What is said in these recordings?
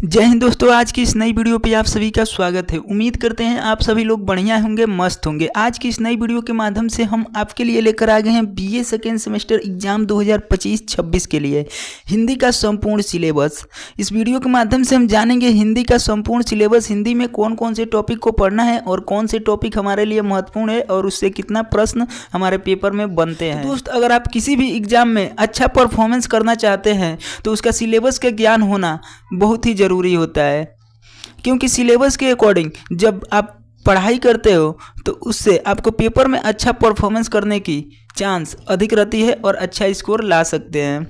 जय हिंद दोस्तों, आज की इस नई वीडियो पे आप सभी का स्वागत है। उम्मीद करते हैं आप सभी लोग बढ़िया होंगे, मस्त होंगे। आज की इस नई वीडियो के माध्यम से हम आपके लिए लेकर आ गए हैं बीए सेकेंड सेमेस्टर एग्जाम 2025-26 के लिए हिंदी का संपूर्ण सिलेबस। इस वीडियो के माध्यम से हम जानेंगे हिंदी का संपूर्ण सिलेबस, हिंदी में कौन कौन से टॉपिक को पढ़ना है और कौन से टॉपिक हमारे लिए महत्वपूर्ण है और उससे कितना प्रश्न हमारे पेपर में बनते हैं। दोस्त, अगर आप किसी भी एग्जाम में अच्छा परफॉर्मेंस करना चाहते हैं तो उसका सिलेबस का ज्ञान होना बहुत ही ज़रूरी होता है, क्योंकि सिलेबस के अकॉर्डिंग जब आप पढ़ाई करते हो तो उससे आपको पेपर में अच्छा परफॉर्मेंस करने की चांस अधिक रहती है और अच्छा स्कोर ला सकते हैं।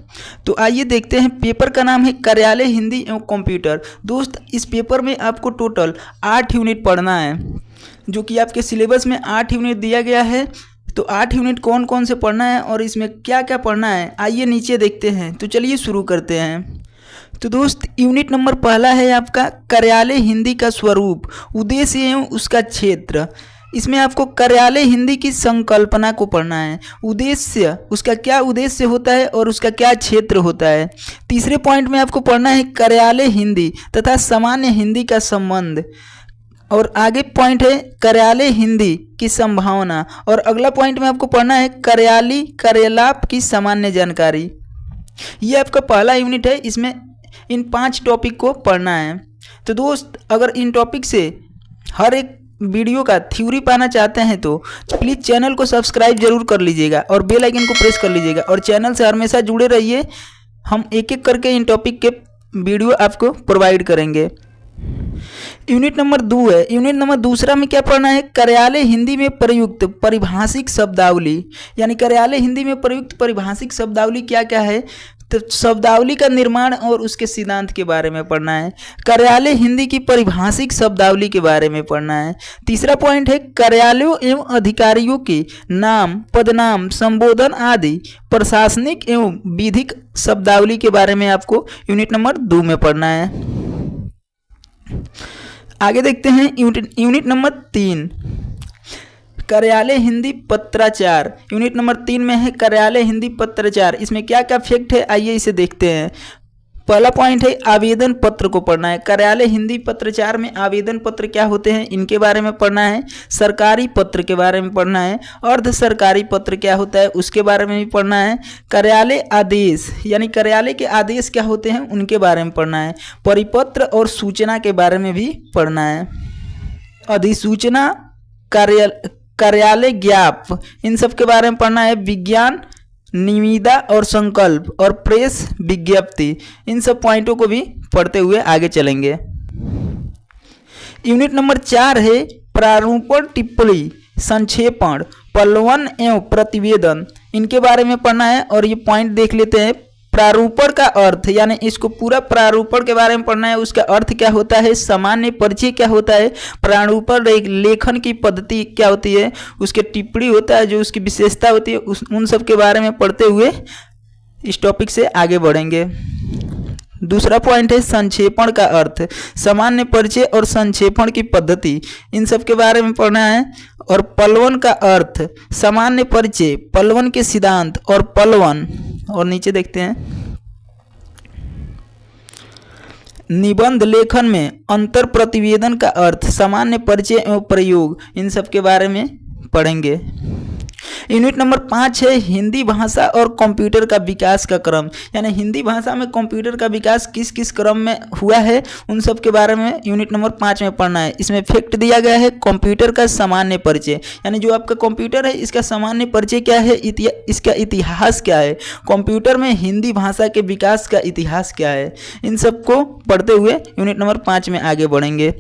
तो आइए देखते हैं। पेपर का नाम है कार्यालय हिंदी एवं कंप्यूटर। दोस्त, इस पेपर में आपको टोटल 8 यूनिट पढ़ना है, जो कि आपके सिलेबस में 8 यूनिट दिया गया है। तो 8 यूनिट कौन कौन से पढ़ना है और इसमें क्या क्या पढ़ना है, आइए नीचे देखते हैं। तो चलिए शुरू करते हैं। तो दोस्त, यूनिट नंबर पहला है आपका कार्यालय हिंदी का स्वरूप, उद्देश्य एवं उसका क्षेत्र। इसमें आपको कार्यालय हिंदी की संकल्पना को पढ़ना है, उद्देश्य, उसका क्या उद्देश्य होता है और उसका क्या क्षेत्र होता है। तीसरे पॉइंट में आपको पढ़ना है कार्यालय हिंदी तथा सामान्य हिंदी का संबंध, और आगे पॉइंट है कार्यालय हिंदी की संभावना, और अगला पॉइंट में आपको पढ़ना है कार्यालाप की सामान्य जानकारी। ये आपका पहला यूनिट है, इसमें इन 5 टॉपिक को पढ़ना है। तो दोस्त, अगर इन टॉपिक से हर एक वीडियो का थ्योरी पाना चाहते हैं तो प्लीज़ चैनल को सब्सक्राइब जरूर कर लीजिएगा और बेल आइकन को प्रेस कर लीजिएगा, और चैनल से हमेशा जुड़े रहिए। हम एक एक करके इन टॉपिक के वीडियो आपको प्रोवाइड करेंगे। यूनिट नंबर 2 है। यूनिट नंबर दूसरा में क्या पढ़ना है? कार्यालय हिंदी में प्रयुक्त परिभाषिक शब्दावली, यानी कार्यालय हिंदी में प्रयुक्त परिभाषिक शब्दावली क्या क्या है, तो शब्दावली का निर्माण और उसके सिद्धांत के बारे में पढ़ना है। कार्यालय हिंदी की परिभाषिक शब्दावली के बारे में पढ़ना है। तीसरा पॉइंट है कार्यालयों एवं अधिकारियों के नाम, पदनाम, संबोधन आदि प्रशासनिक एवं विधिक शब्दावली के बारे में आपको यूनिट नंबर 2 में पढ़ना है। आगे देखते हैं यूनिट नंबर 3, कार्यालय हिंदी पत्राचार। यूनिट नंबर 3 में है कार्यालय हिंदी पत्राचार। इसमें क्या क्या फैक्ट है, आइए इसे देखते हैं। पहला पॉइंट है आवेदन पत्र को पढ़ना है। कार्यालय हिंदी पत्राचार में आवेदन पत्र क्या होते हैं, इनके बारे में पढ़ना है। सरकारी पत्र के बारे में पढ़ना है। अर्ध सरकारी पत्र क्या होता है, उसके बारे में भी पढ़ना है। कार्यालय आदेश, यानी कार्यालय के आदेश क्या होते हैं, उनके बारे में पढ़ना है। परिपत्र और सूचना के बारे में भी पढ़ना है। अधिसूचना, कार्यालय ज्ञाप, इन सब के बारे में पढ़ना है। विज्ञान, निविदा और संकल्प, और प्रेस विज्ञप्ति, इन सब पॉइंटों को भी पढ़ते हुए आगे चलेंगे। यूनिट नंबर 4 है प्रारूपण, टिप्पणी, संक्षेपण, पल्लवन एवं प्रतिवेदन, इनके बारे में पढ़ना है। और ये पॉइंट देख लेते हैं। प्रारूपण का अर्थ, यानी इसको पूरा प्रारूपण के बारे में पढ़ना है। उसका अर्थ क्या होता है, सामान्य परिचय क्या होता है, प्रारूपण लेखन की पद्धति क्या होती है, उसके टिप्पणी होता है, जो उसकी विशेषता होती है, उन सब के बारे में पढ़ते हुए इस टॉपिक से आगे बढ़ेंगे। दूसरा पॉइंट है संक्षेपण का अर्थ, सामान्य परिचय और संक्षेपण की पद्धति, इन सब के बारे में पढ़ना है। और पल्लवन का अर्थ, सामान्य परिचय, पल्लवन के सिद्धांत और पल्लवन, और नीचे देखते हैं निबंध लेखन में अंतर प्रतिवेदन का अर्थ, सामान्य परिचय एवं प्रयोग, इन सब के बारे में पढ़ेंगे। यूनिट नंबर 5 है हिंदी भाषा और कंप्यूटर का विकास का क्रम, यानी हिंदी भाषा में कंप्यूटर का विकास किस किस क्रम में हुआ है, उन सब के बारे में यूनिट नंबर 5 में पढ़ना है। इसमें फैक्ट दिया गया है कंप्यूटर का सामान्य परिचय, यानी जो आपका कंप्यूटर है इसका सामान्य परिचय क्या है, इसका इतिहास क्या है, कंप्यूटर में हिंदी भाषा के विकास का इतिहास क्या है, इन सब को पढ़ते हुए यूनिट नंबर 5 में आगे बढ़ेंगे।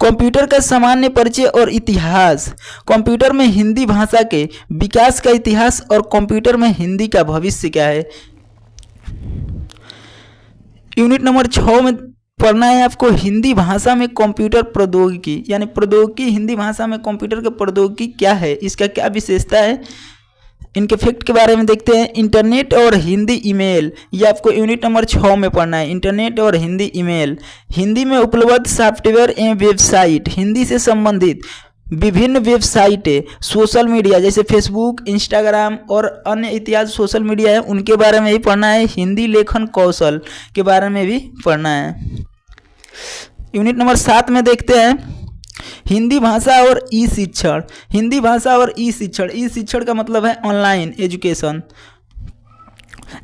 कंप्यूटर का सामान्य परिचय और इतिहास, कंप्यूटर में हिंदी भाषा के विकास का इतिहास, और कंप्यूटर में हिंदी का भविष्य क्या है। यूनिट नंबर 6 में पढ़ना है आपको हिंदी भाषा में कंप्यूटर प्रौद्योगिकी, यानी प्रौद्योगिकी, हिंदी भाषा में कंप्यूटर का प्रौद्योगिकी क्या है, इसका क्या विशेषता है, इनके फैक्ट के बारे में देखते हैं। इंटरनेट और हिंदी ईमेल, ये आपको यूनिट नंबर 6 में पढ़ना है। इंटरनेट और हिंदी ईमेल, हिंदी में उपलब्ध सॉफ्टवेयर एवं वेबसाइट, हिंदी से संबंधित विभिन्न वेबसाइटें, सोशल मीडिया जैसे फेसबुक, इंस्टाग्राम और अन्य इत्यादि सोशल मीडिया है, उनके बारे में भी पढ़ना है। हिंदी लेखन कौशल के बारे में भी पढ़ना है। यूनिट नंबर 7 में देखते हैं हिंदी भाषा और ई शिक्षण। हिंदी भाषा और ई शिक्षण, ई शिक्षण का मतलब है ऑनलाइन एजुकेशन।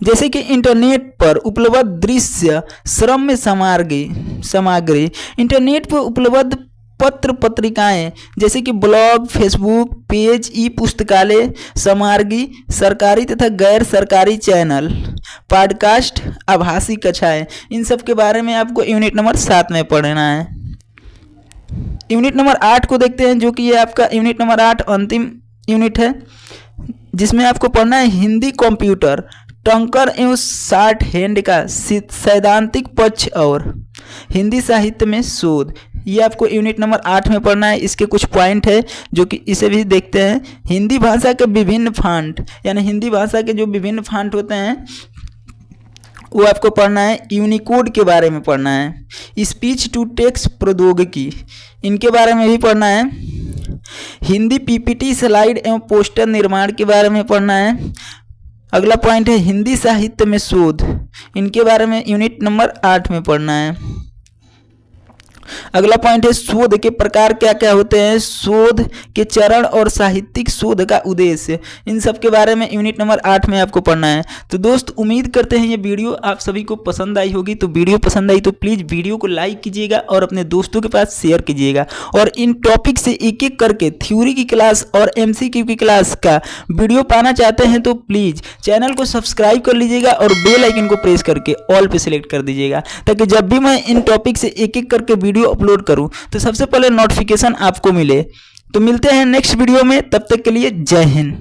जैसे कि इंटरनेट पर उपलब्ध दृश्य श्रव्य सामग्री, इंटरनेट पर उपलब्ध पत्र पत्रिकाएं जैसे कि ब्लॉग, फेसबुक पेज, ई पुस्तकालय सामग्री, सरकारी तथा गैर सरकारी चैनल, पॉडकास्ट, आभासी कक्षाएं, इन सब के बारे में आपको यूनिट नंबर 7 में पढ़ना है। यूनिट नंबर 8 को देखते हैं, जो कि ये आपका यूनिट नंबर 8 अंतिम यूनिट है, जिसमें आपको पढ़ना है हिंदी कंप्यूटर, टंकर एवं शॉर्ट हैंड का सैद्धांतिक पक्ष और हिंदी साहित्य में शोध। ये आपको यूनिट नंबर 8 में पढ़ना है। इसके कुछ पॉइंट है जो कि इसे भी देखते हैं। हिंदी भाषा के विभिन्न फॉन्ट, यानी हिंदी भाषा के जो विभिन्न फॉन्ट होते हैं वो आपको पढ़ना है। यूनिकोड के बारे में पढ़ना है। स्पीच टू टेक्स्ट प्रौद्योगिकी, इनके बारे में भी पढ़ना है। हिंदी पीपीटी, स्लाइड एवं पोस्टर निर्माण के बारे में पढ़ना है। अगला पॉइंट है हिंदी साहित्य में शोध, इनके बारे में यूनिट नंबर 8 में पढ़ना है। अगला पॉइंट है शोध के प्रकार क्या क्या होते हैं, शोध के चरण और साहित्यिक शोध का उद्देश्य, इन सब के बारे में यूनिट नंबर 8 में आपको पढ़ना है। तो दोस्त उम्मीद करते हैं ये वीडियो आप सभी को पसंद आई होगी। तो वीडियो पसंद आई तो प्लीज़ वीडियो को लाइक कीजिएगा और अपने दोस्तों के पास शेयर कीजिएगा। और इन टॉपिक से एक एक करके थ्योरी की क्लास और MCQ की क्लास का वीडियो पाना चाहते हैं तो प्लीज़ चैनल को सब्सक्राइब कर लीजिएगा और बेल आइकन को प्रेस करके ऑल पे सिलेक्ट कर दीजिएगा, ताकि जब भी मैं इन टॉपिक से एक एक करके वीडियो अपलोड करूं तो सबसे पहले नोटिफिकेशन आपको मिले। तो मिलते हैं नेक्स्ट वीडियो में, तब तक के लिए जय हिंद।